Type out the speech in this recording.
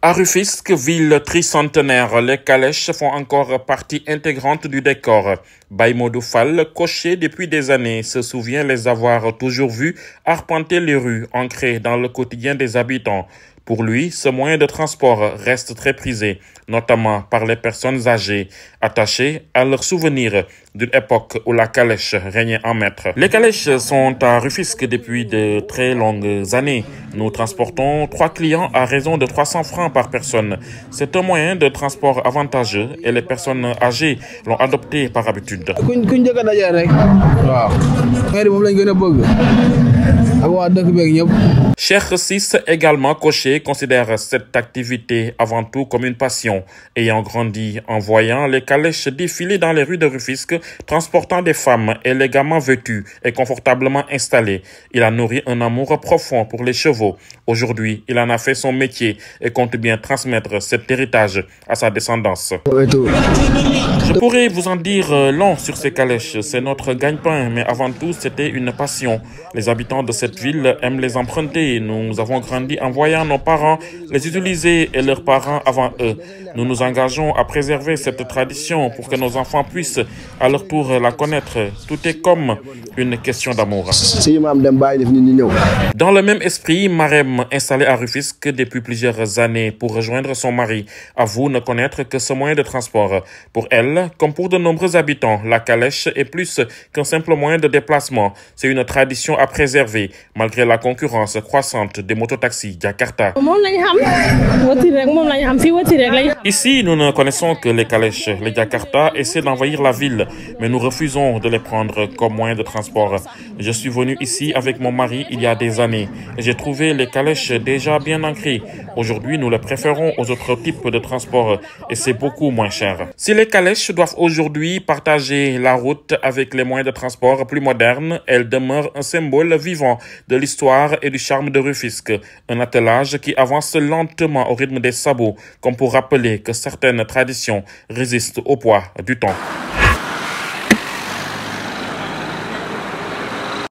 À Rufisque, ville tricentenaire, les calèches font encore partie intégrante du décor. Baye Modou Fall, cocher depuis des années, se souvient les avoir toujours vus arpenter les rues, ancrées dans le quotidien des habitants. Pour lui, ce moyen de transport reste très prisé, notamment par les personnes âgées, attachées à leurs souvenirs d'une époque où la calèche régnait en maître. Les calèches sont à Rufisque depuis de très longues années. Nous transportons 3 clients à raison de 300 francs par personne. C'est un moyen de transport avantageux et les personnes âgées l'ont adopté par habitude. Cheikh Ciss, également cocher, considère cette activité avant tout comme une passion. Ayant grandi en voyant les calèches défiler dans les rues de Rufisque, transportant des femmes élégamment vêtues et confortablement installées, il a nourri un amour profond pour les chevaux. Aujourd'hui, il en a fait son métier et compte bien transmettre cet héritage à sa descendance. Je pourrais vous en dire long sur ces calèches. C'est notre gagne-pain, mais avant tout, c'était une passion. Les habitants de cette ville aiment les emprunter. Nous avons grandi en voyant nos parents les utiliser et leurs parents avant eux. Nous nous engageons à préserver cette tradition pour que nos enfants puissent à leur tour la connaître. Tout est comme une question d'amour. Dans le même esprit, Marem, installée à Rufisque depuis plusieurs années pour rejoindre son mari, avoue ne connaître que ce moyen de transport. Pour elle, comme pour de nombreux habitants, la calèche est plus qu'un simple moyen de déplacement. C'est une tradition à préserver, malgré la concurrence croissante des mototaxis Jakarta. Ici, nous ne connaissons que les calèches. Les Jakarta essaient d'envahir la ville, mais nous refusons de les prendre comme moyen de transport. Je suis venu ici avec mon mari il y a des années. J'ai trouvé les calèches déjà bien ancrées. Aujourd'hui, nous les préférons aux autres types de transport et c'est beaucoup moins cher. Si les calèches doivent aujourd'hui partager la route avec les moyens de transport plus modernes, elles demeurent un symbole vivant de l'histoire et du charme de Rufisque. Un attelage qui avance lentement au rythme des sabots, comme pour rappeler que certaines traditions résistent au poids du temps.